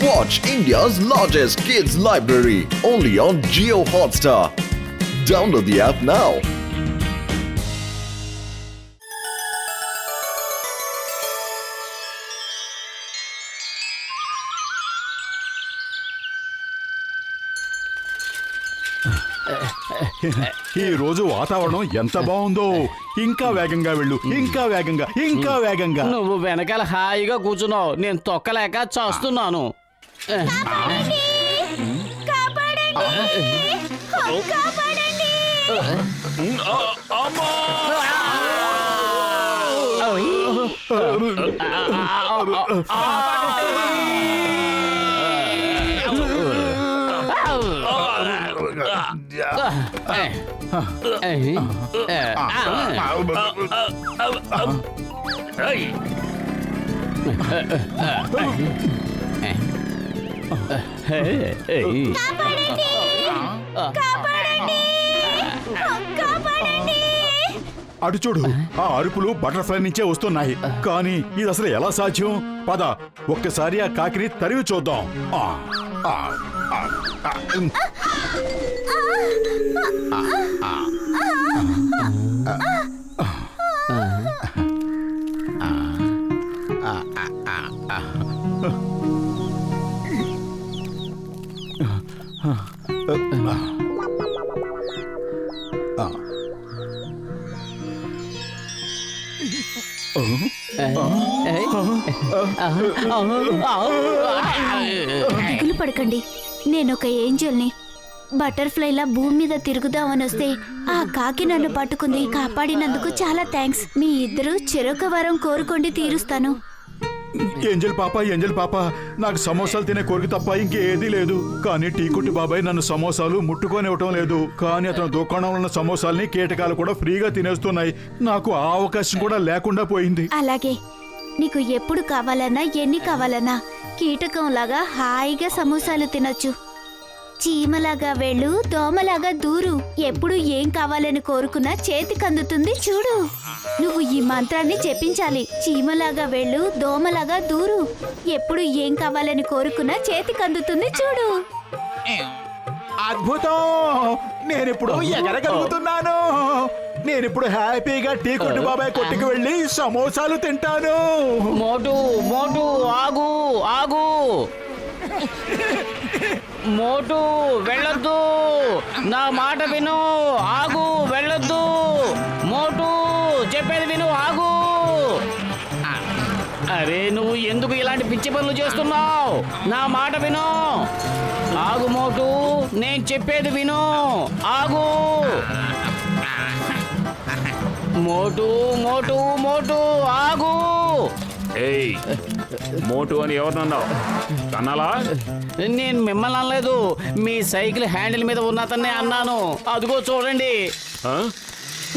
Watch India's largest kids library only on Jio Hotstar. Download the app now. ఈ రోజు వాతావరణం ఎంత బాగుందో. ఇంకా వేగంగా వెళ్ళు, ఇంకా వేగంగా, ఇంకా వేగంగా. నువ్వు వెనకాల హాయిగా కూర్చున్నావు, నేను తొక్కలేక చేస్తున్నాను. అటు చూడు, ఆ అరుపులు బటర్ఫ్లై నుంచే వస్తున్నాయి. కానీ ఇది అసలు ఎలా సాధ్యం? పద ఒక్కసారి ఆ కాకిని తరివి చూద్దాం. దిగులు పడకండి, నేనొక ఏంజల్ని. బటర్ఫ్లైలా భూమి మీద తిరుగుదామని వస్తే ఆ కాకి నన్ను పట్టుకుంది. కాపాడినందుకు చాలా థ్యాంక్స్. మీ ఇద్దరు చెరొక వరం కోరుకోండి, తీరుస్తాను. ఏంజల్ పాప, నాకు సమోసాలు తినే కోరిక తప్ప ఇంకేదీ లేదు. కానీ టీకుట్టి బాబాయ్ నన్ను సమోసాలు ముట్టుకొనివ్వటం లేదు. కానీ అతను దుకాణంలో ఉన్న సమోసాల్ని కీటకాలు కూడా ఫ్రీగా తినేస్తున్నాయి. నాకు ఆ అవకాశం కూడా లేకుండా పోయింది. అలాగే, నీకు ఎప్పుడు కావాలన్నా ఎన్ని కావాలన్నా కీటకంలాగా హాయిగా సమోసాలు తినొచ్చు. చీమలాగా వెళ్ళు, దోమలాగా దూరు. ఎప్పుడు ఏం కావాలని కోరుకున్నా చేతికి అందుతుంది చూడు. నువ్వు ఈ మంత్రాన్ని జపించాలి. చీమలాగా వెళ్ళు, దోమలాగా దూరు. ఎప్పుడు ఏం కావాలని కోరుకున్నా చేతికి అందుతుంది చూడు. అద్భుతం! నేనిప్పుడు ఎగరగలుగుతున్నాను. నేనిప్పుడు హ్యాపీగా టీకుట్టి బాబాయ్ కొట్టుకు వెళ్ళి సమోసాలు తింటాను. మోటు మోటు ఆగు ఆగు. మోటు వెళ్ళొద్దు, నా మాట విను. ఆగు, వెళ్ళొద్దు. మోటు చెప్పేది విను, ఆగు. అరే నువ్వు ఎందుకు ఇలాంటి పిచ్చి పనులు చేస్తున్నావు? నా మాట విను. ఆగు మోటు, నేను చెప్పేది విను. ఆగు. మోటు మోటు మోటు ఆగు. ఏయ్, మోటు అని ఎవరినన్నావు? కన్నాలా? నేను మిమ్మల్ని అనలేదు, మీ సైకిల్ హ్యాండిల్ మీద ఉన్నతన్నే అన్నాను. అదిగో చూడండి.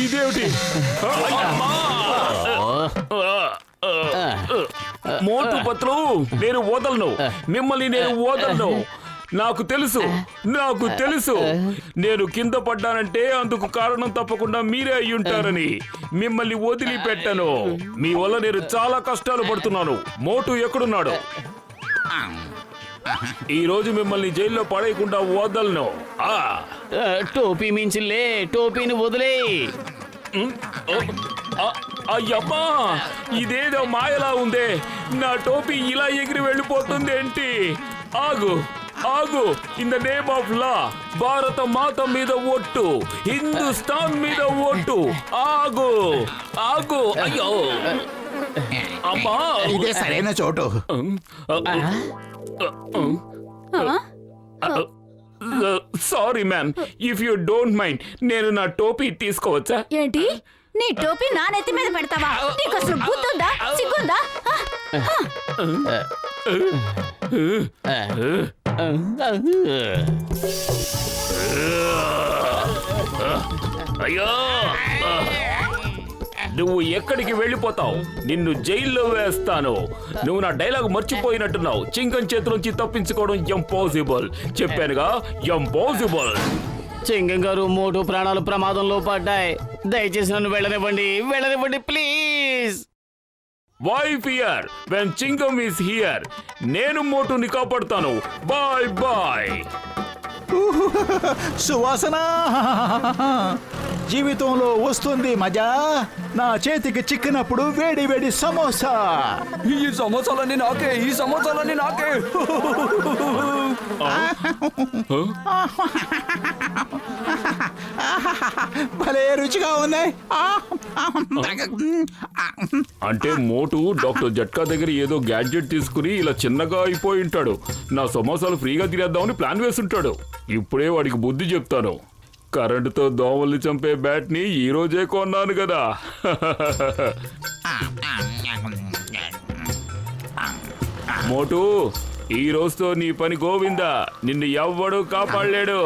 ఇదేమిటి? మోటు పత్రు, నేను వదలను. మిమ్మల్ని నేను వదలను. నాకు తెలుసు నేను కింద పడ్డానంటే అందుకు కారణం తప్పకుండా మీరే అయ్యుంటారని. మిమ్మల్ని వదిలిపెట్టను. మీ వల్ల నేను చాలా కష్టాలు పడుతున్నాను. మోటు ఎక్కడున్నాడు? ఈ రోజు మిమ్మల్ని జైల్లో పడేయకుండా వదలను. టోపీ మించిలే, టోపీని వదిలే. అయ్యమ్మా, ఇదేదో మాయలా ఉందే. నా టోపీ ఇలా ఎగిరి వెళ్ళిపోతుంది ఏంటి? ఆగు, in the name of law, భారత మాత మీద ఒట్టు, హిందుస్థాన్ మీద ఒట్టు. ఆగు. అయ్యో అమ్మా, ఇదే సరైన చోటు. Sorry ma'am, if you don't mind, నేను నా టోపీ తీసుకోవచ్చా? ఏంటి, నీ టోపీ నా నెత్తి మీద పెడతావా? నీకు అసలు బుద్ధుందా, సిగ్గుందా? అయ్యో, నువ్వు ఎక్కడికి వెళ్ళిపోతావు? నిన్ను జైల్లో వేస్తాను. నువ్వు నా డైలాగ్ మర్చిపోయినట్టున్నావు. చింకం చేతిలోంచి తప్పించుకోవడం ఇంపాసిబుల్. చెప్పానుగా, ఇంపాసిబుల్. చింగం గారు, మోటు ప్రాణాలు ప్రమాదంలో పడ్డాయి. దయచేసి నన్ను వెళ్ళనివ్వండి please. Why fear when Chingum is here. నేను మోటుని కాపాడుతాను. Bye bye. సువాసన జీవితంలో వస్తుంది మజా. నా చేతికి చిక్కినప్పుడు వేడి వేడి సమోసా. ఈ సమోసాలన్నీ నాకే, ఈ సమోసాలన్నీ నాకే. భలే రుచిగా ఉన్నాయి. అంటే మోటు డాక్టర్ జట్కా దగ్గర ఏదో గ్యాడ్జెట్ తీసుకుని ఇలా చిన్నగా అయిపోయి ఉంటాడు. నా సమోసాలు ఫ్రీగా తినేద్దామని ప్లాన్ వేసుంటాడు. ఇప్పుడే వాడికి బుద్ధి చెప్తాను. కరెంటుతో దోమల్ని చంపే బ్యాట్ ని ఈ రోజే కొన్నాను కదా. మోటు, ఈ రోజుతో నీ పని గోవిందా. నిన్ను ఎవ్వడు కాపాడలేడు.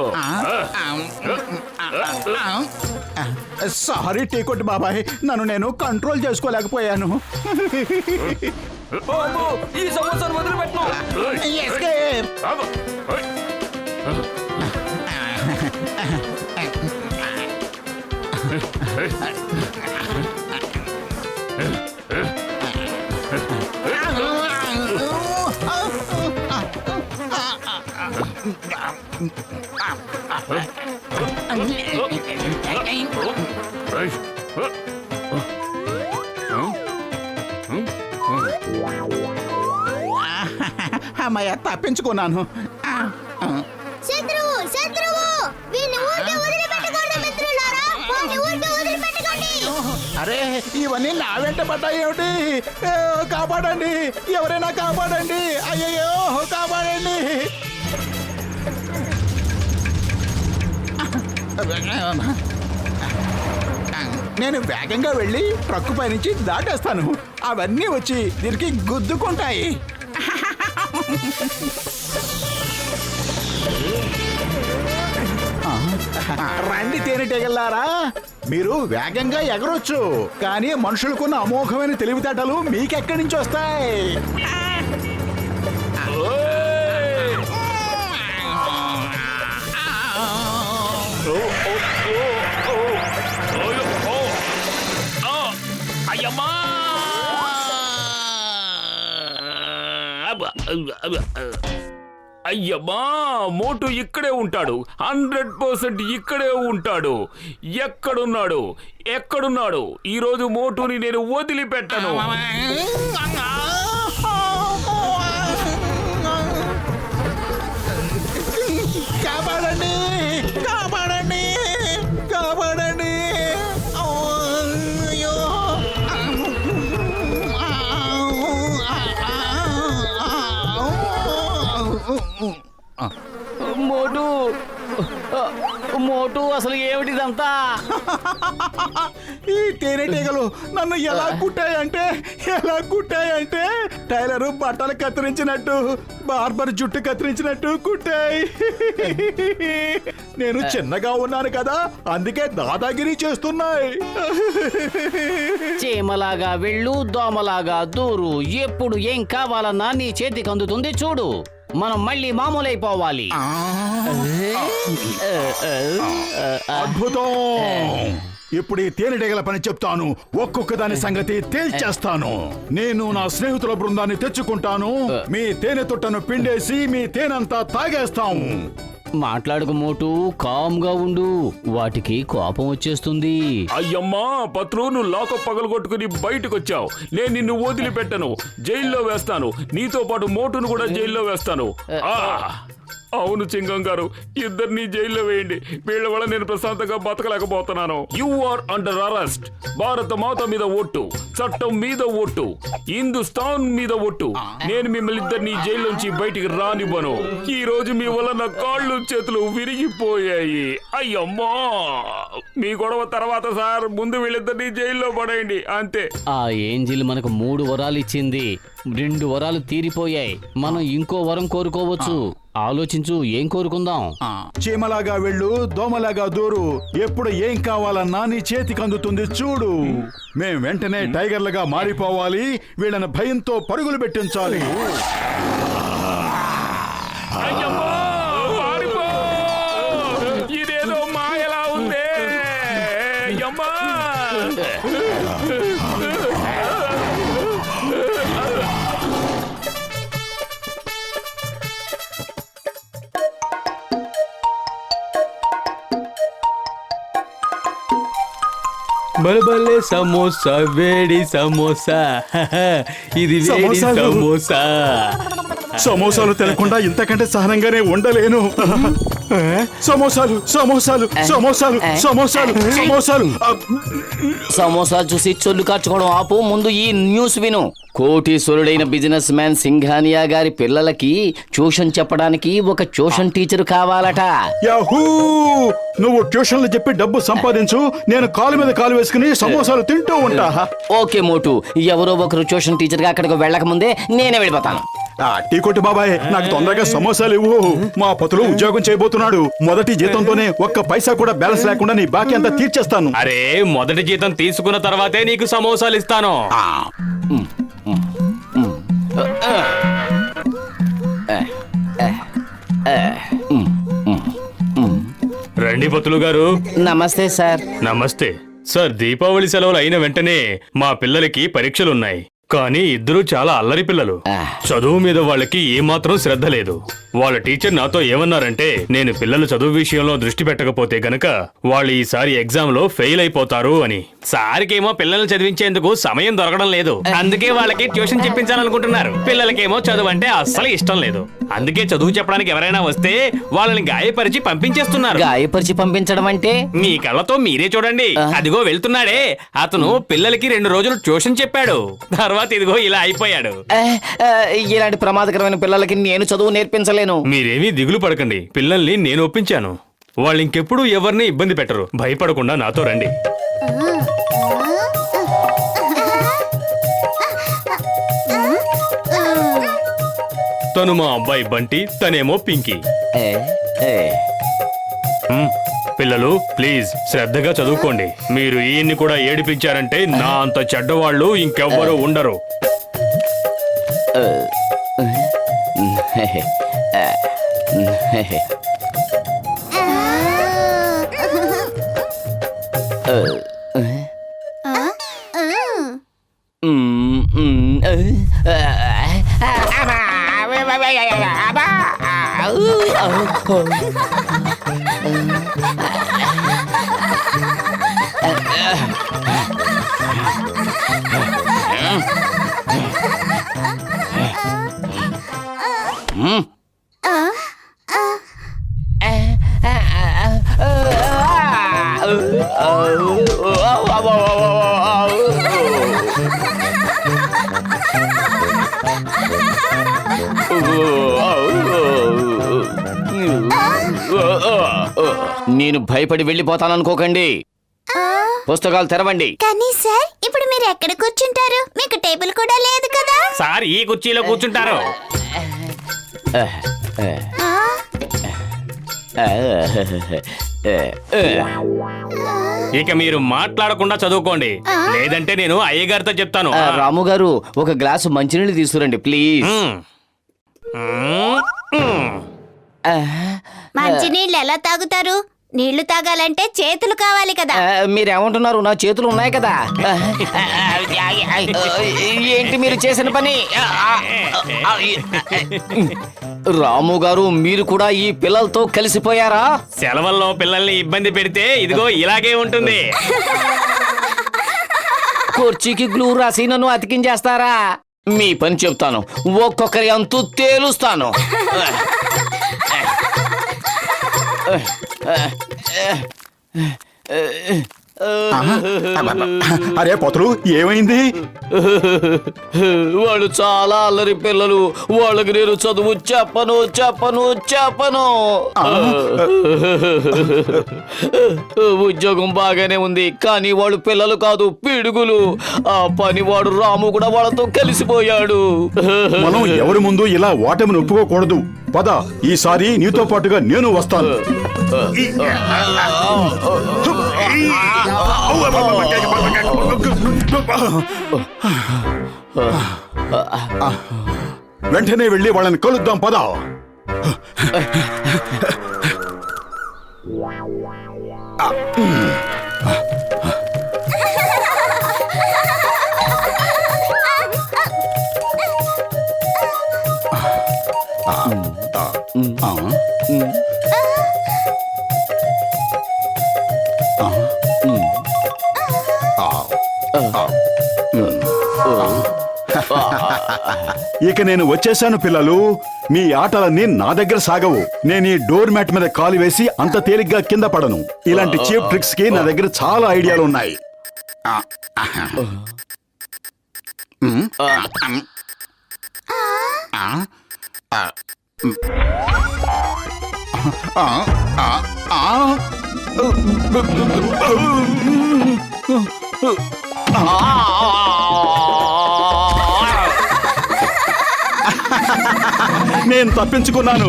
సారీ టీకొట్టు బాబాయ్, నన్ను నేను కంట్రోల్ చేసుకోలేకపోయాను. ఓ అమ్మో, ఈ సమోసాను వదిలిపెట్టను. Escape! ఆగు. ఓయ్. అమ్మయ్య, తప్పించుకున్నాను. శత్రువు శత్రువు వీళ్ళని ఊరికే వదిలిపెట్టకూడదు మిత్రులారా, వారిని ఊరికే వదిలిపెట్టకండి. అరే, ఇవన్నీ నా వెంట పడ్డాయి ఏమిటి? కాపాడండి, ఎవరైనా కాపాడండి. అయ్యయ్యో, కాపాడండి. నేను వేగంగా వెళ్ళి ట్రక్కు పైనుంచి దాటేస్తాను. అవన్నీ వచ్చి దీనికి గుద్దుకుంటాయి. రండి తేనెటీగలారా, మీరు వేగంగా ఎగరొచ్చు, కానీ మనుషులకున్న అమోఘమైన తెలివితేటలు మీకెక్కడి నుంచి వస్తాయి? అయ్యమ్మా! అయ్యమ్మా, మోటు ఇక్కడే ఉంటాడు. 100% ఇక్కడే ఉంటాడు. ఎక్కడున్నాడు? ఎక్కడున్నాడు? ఈరోజు మోటుని నేను వదిలిపెట్టను. కాపాడండి, కాపాడండి, కాపాడండి. అయ్యో. మోటు, మోటు, అసలు ఏమిటిదంతా? ఈ తేనెటీగలు నన్ను ఎలా కుట్టాయంటే టైలరు బట్టలు కత్తిరించినట్టు, బార్బర్ జుట్టు కత్తిరించినట్టు కుట్టాయి. నేను చిన్నగా ఉన్నాను కదా, అందుకే దాదాగిరి చేస్తున్నాయి. చీమలాగా వెళ్ళు, దోమలాగా దూరు. ఎప్పుడు ఏం కావాలన్నా నీ చేతికి అందుతుంది చూడు. మనం మళ్ళీ మామూలైపోవాలి. అద్భుతం. ఇప్పుడు ఈ తేనెటీగల పని చెప్తాను. ఒక్కొక్క దాని సంగతి తేల్చేస్తాను. నేను నా స్నేహితుల బృందాన్ని తెచ్చుకుంటాను. మీ తేనె తొట్టను పిండేసి మీ తేనంతా తాగేస్తాం. మాట్లాడుకు మోటు, కామ్గా ఉండు. వాటికి కోపం వచ్చేస్తుంది. అయ్యమ్మా పత్రు, నువ్వు లాకప్ పగలగొట్టుకుని బయటకు వచ్చావు. నేను నిన్ను వదిలిపెట్టను. జైల్లో వేస్తాను. నీతో పాటు మోటును కూడా జైల్లో వేస్తాను. అవును చింగం గారు, ఇద్దరిని జైల్లో వేయండి. వీళ్ళ వల్ల నేను ప్రశాంతంగా బతకలేకపోతున్నాను. You are under arrest. Bharat Mata మీద ఒట్టు, చట్టం మీద ఒట్టు, హిందుస్థాన్ మీద ఒట్టు. నేను మిమ్మల్ని ఇద్దరిని జైల్లోంచి బయటికి రానివ్వను. ఈ రోజు మీ వల్ల నా కాళ్ళు చేతులు విరిగిపోయాయి. అయ్యమ్మా, మీ గొడవ తర్వాత సార్, ముందు వీళ్ళిద్దరిని జైల్లో పడేయండి, అంతే. ఆ ఏంజిల్ మనకు 3 వరాలు ఇచ్చింది. 2 వరాలు తీరిపోయాయి. మనం ఇంకో వరం కోరుకోవచ్చు. ఆలోచించు, ఏం కోరుకుందాం? చీమలాగా వెళ్ళు, దోమలాగా దూరు. ఎప్పుడు ఏం కావాలన్నా నీ చేతికి అందుతుంది చూడు. మేం వెంటనే టైగర్లుగా మారిపోవాలి. వీళ్ళని భయంతో పరుగులు పెట్టించాలి. అయ్యమ్మా, పారిపో! ఇదేదో మాయలా ఉందే. అయ్యమ్మా! బలబలే సమోసా వేడి సమోసా ఇది వేడి సమోసాలు. సమోసా. సమోసాలు తినకుండా ఇంతకంటే సహనంగానే ఉండలేను. సమోసాలు సమోసాలు సమోసాలు సమోసాలు సమోసాలు. సమోసాలు చూసి చొల్లు కార్చుకోవడం ఆపు, ముందు ఈ న్యూస్ విను. కోటీశ్వరుడైన బిజినెస్ మ్యాన్ సింఘానియా గారి పిల్లలకి ట్యూషన్ చెప్పడానికి ఒక ట్యూషన్ టీచర్ కావాలట. యాహూ! నువ్వు ట్యూషన్లు చెప్పి డబ్బు సంపాదించు, నేను కాలు మీద కాలు వేసుకుని సమోసాలు తింటూ ఉంటా. ఓకే మోటు, ఎవరో ఒకరు ట్యూషన్ టీచర్ గా అక్కడికి వెళ్ళక ముందే నేనే వెళ్ళిపోతాను. టీ కొట్టు బాబాయ్, నాకు తొందరగా సమోసాలు ఇవ్వు. మా పతులు ఉద్యోగం చేయబోతున్నాడు. మొదటి జీతంతోనే ఒక్క పైసా కూడా బ్యాలెన్స్ లేకుండా నీ బాకీ అంతా తీర్చేస్తాను. అరే మొదటి జీతం తీసుకున్న తర్వాతే నీకు సమోసాలు ఇస్తాను. రండి పతులు గారు. నమస్తే సార్. నమస్తే సార్. దీపావళి సెలవులు అయిన వెంటనే మా పిల్లలకి పరీక్షలున్నాయి. కానీ ఇద్దరు చాలా అల్లరి పిల్లలు. చదువు మీద వాళ్ళకి ఏమాత్రం శ్రద్ధ లేదు. వాళ్ళ టీచర్ నాతో ఏమన్నారంటే, నేను పిల్లలు చదువు విషయంలో దృష్టి పెట్టకపోతే గనక వాళ్ళు ఈసారి ఎగ్జామ్ లో ఫెయిల్ అయిపోతారు అని. సార్కేమో పిల్లల్ని చదివించేందుకు సమయం దొరకడం లేదు. అందుకే వాళ్ళకి ట్యూషన్ చెప్పించాలనుకుంటున్నారు. పిల్లలకేమో చదువు అంటే అస్సలు ఇష్టం లేదు. అందుకే చదువు చెప్పడానికి ఎవరైనా వస్తే వాళ్ళని గాయపరిచి పంపించేస్తున్నారు. గాయపరిచి పంపించడం అంటే? మీ కళ్ళతో మీరే చూడండి. అదిగో వెళ్తున్నాడే అతను పిల్లలకి 2 రోజులు ట్యూషన్ చెప్పాడు. తర్వాత ఇదిగో ఇలా అయిపోయాడు. ఇలాంటి ప్రమాదకరమైన పిల్లలకి నేను చదువు నేర్పించలేను. మీరేమీ దిగులు పడకండి. పిల్లల్ని నేను ఒప్పించాను. వాళ్ళు ఇంకెప్పుడు ఎవరిని ఇబ్బంది పెట్టరు. భయపడకుండా నాతో రండి. తను మా అబ్బాయి బంటి, తనేమో పింకీ. పిల్లలు ప్లీజ్ శ్రద్ధగా చదువుకోండి. మీరు ఈయన్ని కూడా ఏడిపించారంటే నా అంత చెడ్డవాళ్ళు ఇంకెవ్వరూ ఉండరు. నేను భయపడి వెళ్ళిపోతాననుకోకండి. పుస్తకాలు తెరవండి. కానీ సార్, ఇప్పుడు మీరు ఎక్కడ కూర్చుంటారు? మీకు టేబుల్ కూడా లేదు కదా. సార్ ఈ కుర్చీలో కూర్చుంటారు. ఇక మీరు మాట్లాడకుండా చదువుకోండి, లేదంటే నేను అయ్యగారితో చెప్తాను. రాము గారు, ఒక గ్లాసు మంచినీళ్ళు తీసుకురండి ప్లీజ్. మంచినీళ్ళు ఎలా తాగుతారు? నీళ్లు తాగాలంటే చేతులు కావాలి కదా. మీరేమంటున్నారు? నా చేతులు ఉన్నాయి కదా. ఏంటి మీరు చేసిన పని? రాము గారు, మీరు కూడా ఈ పిల్లలతో కలిసిపోయారా? సెలవుల్లో పిల్లల్ని ఇబ్బంది పెడితే ఇదిగో ఇలాగే ఉంటుంది. కుర్చీకి గ్లూ రాసి నన్ను అతికించేస్తారా? మీ పని చెప్తాను, ఒక్కొక్కరి అంతు తేలుస్తాను. అరే పతులు, ఏమైంది? వాళ్ళు చాలా అల్లరి పిల్లలు. వాళ్ళకి నేను చదువు చెప్పను చెప్పను చెప్పను. ఉద్యోగం బాగానే ఉంది, కానీ వాళ్ళు పిల్లలు కాదు, పిడుగులు. ఆ పనివాడు రాము కూడా వాళ్ళతో కలిసిపోయాడు. మనం ఎవరి ముందు ఇలా ఓటమిని ఒప్పుకోకూడదు. పద, ఈసారి నీతో పాటుగా నేను వస్తాను. వెంటనే వెళ్ళి వాళ్ళని కలుద్దాం. పద. ఇక నేను వచ్చేసాను పిల్లలు. మీ ఆటలన్నీ నా దగ్గర సాగవు. నేను ఈ డోర్ మ్యాట్ మీద కాలు వేసి అంత తేలిగ్గా కింద పడను. ఇలాంటి చీప్ ట్రిక్స్ కి నా దగ్గర చాలా ఐడియాలు ఉన్నాయి. నేను తప్పించుకున్నాను.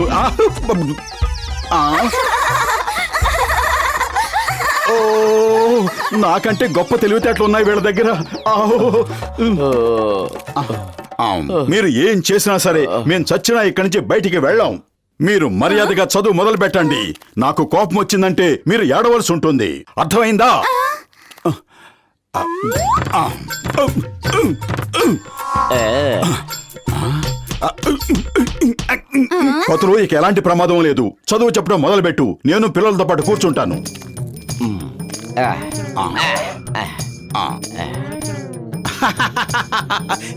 ఓ, నాకంటే గొప్ప తెలివితేటలు ఉన్నాయి వీళ్ళ దగ్గర. మీరు ఏం చేసినా సరే మేము చచ్చినా ఇక్కడి నుంచి బయటికి వెళ్ళాం. మీరు మర్యాదగా చదువు మొదలు పెట్టండి. నాకు కోపం వచ్చిందంటే మీరు ఏడవలసి ఉంటుంది. అర్థమైందా? కొత్తలు ఇక ఎలాంటి ప్రమాదం లేదు. చదువు చెప్పడం మొదలుపెట్టు. నేను పిల్లలతో పాటు కూర్చుంటాను.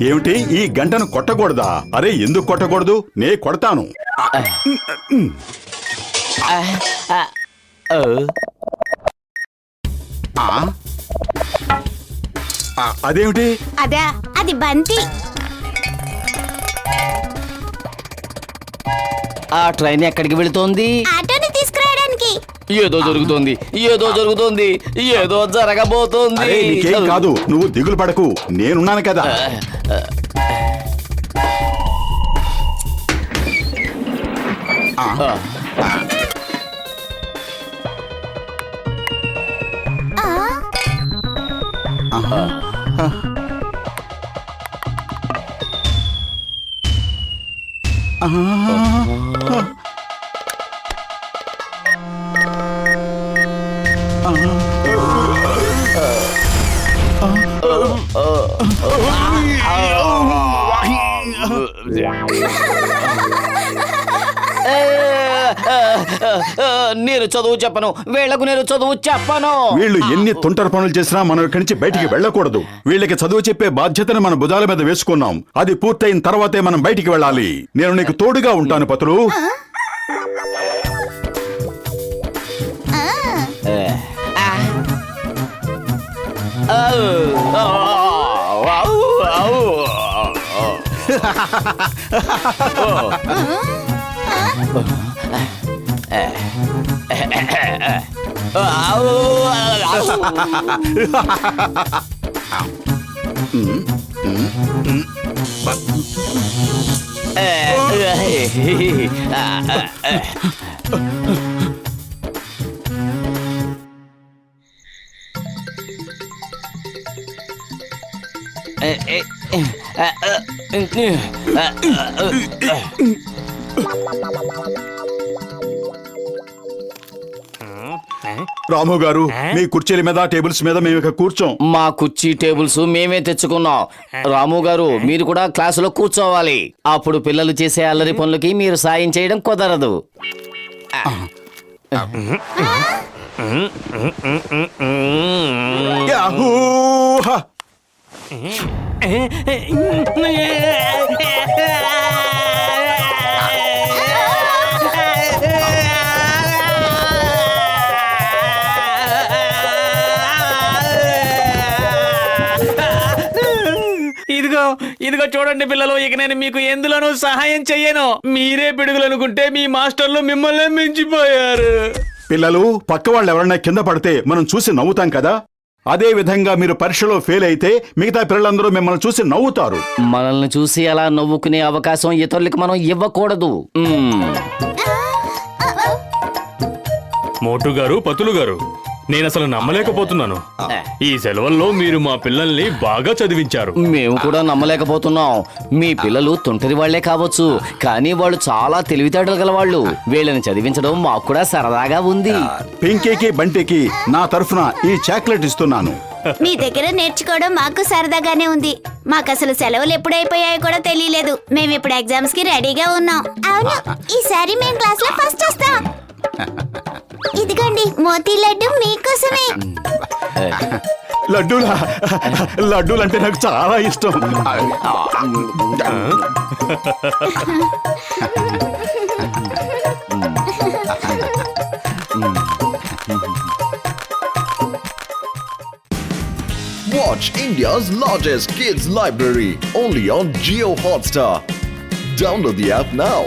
ఏమిటి, ఈ గంటను కొట్టకూడదా? అరే, ఎందుకు కొట్టకూడదు? నే కొడతాను. అదేమిటి? అదా, అది బంతి. ఆ ట్రైన్ ఎక్కడికి వెళుతోంది? ఆటోని తీసుకురావడానికి. ఏదో జరుగుతోంది, ఏదో జరుగుతోంది, ఏదో జరగబోతోంది. అరే, నీకేం కాదు, నువ్వు దిగులు పడకు, నేనున్నాను కదా. నేను చదువు చెప్పను, వీళ్లకు నేను చదువు చెప్పను. వీళ్ళు ఎన్ని తుంటర పనులు చేసినా మనం ఇక్కడి నుంచి బయటికి వెళ్ళకూడదు. వీళ్ళకి చదువు చెప్పే బాధ్యతను మన భుజాల మీద వేసుకున్నాం. అది పూర్తయిన తర్వాతే మనం బయటికి వెళ్ళాలి. నేను నీకు తోడుగా ఉంటాను పతులు. రాము గారు, మీ కుర్చీల మీద టేబుల్స్ మీద మేము ఇక కూర్చోం. మా కుర్చీ టేబుల్స్ మేమే తెచ్చుకున్నాం. రాము గారు, మీరు కూడా క్లాసులో కూర్చోవాలి. అప్పుడు పిల్లలు చేసే అల్లరి పనులకి మీరు సాయం చేయడం కుదరదు. యాహూ! ఇదిగో చూడండి పిల్లలు, ఇక నేను మీకు ఎందులోనూ సహాయం చెయ్యను. మీరే పిడుగులు అనుకుంటే మీ మాస్టర్లు మిమ్మల్ని మించిపోయారు. పిల్లలు, పక్క వాళ్ళు ఎవరన్నా కింద పడితే మనం చూసి నవ్వుతాం కదా, అదే విధంగా మీరు పరీక్షలో ఫెయిల్ అయితే మిగతా పిల్లలందరూ మిమ్మల్ని చూసి నవ్వుతారు. మనల్ని చూసి అలా నవ్వుకునే అవకాశం ఇతరులకు మనం ఇవ్వకూడదు. మోటు గారు, పతులు గారు, నేను అసలు నమ్మలేకపోతున్నాను. ఈ సెలవుల్లో మీరు మా పిల్లల్ని బాగా చదివించారు. మేము కూడా నమ్మలేకపోతున్నాం. మీ పిల్లలు తుంటరి వాళ్లే కావచ్చు, కానీ వాళ్ళు చాలా తెలివితేటలు గల వాళ్ళు. వీళ్ళని చదివించడం మాకు కూడా సరదాగా ఉంది. పింకీకి బంటికి నా తరఫున ఈ చాక్లెట్ ఇస్తున్నాను. మీ దగ్గర నేర్చుకోవడం మాకు సరదాగానే ఉంది. మాకు అసలు సెలవులు ఎప్పుడైపోయాయో కూడా తెలియలేదు. మేము ఇప్పుడు ఎగ్జామ్స్ కి రెడీగా ఉన్నాం. అవును, ఈసారి మేము క్లాస్ లో ఫస్ట్ వస్తాం. ఇదిగో తీసుకోండి మోతీ లడ్డు మీకోసమే. లడ్డూలు అంటే నాకు చాలా ఇష్టం. Watch India's largest kids library only on Geo Hotstar. Download the app now.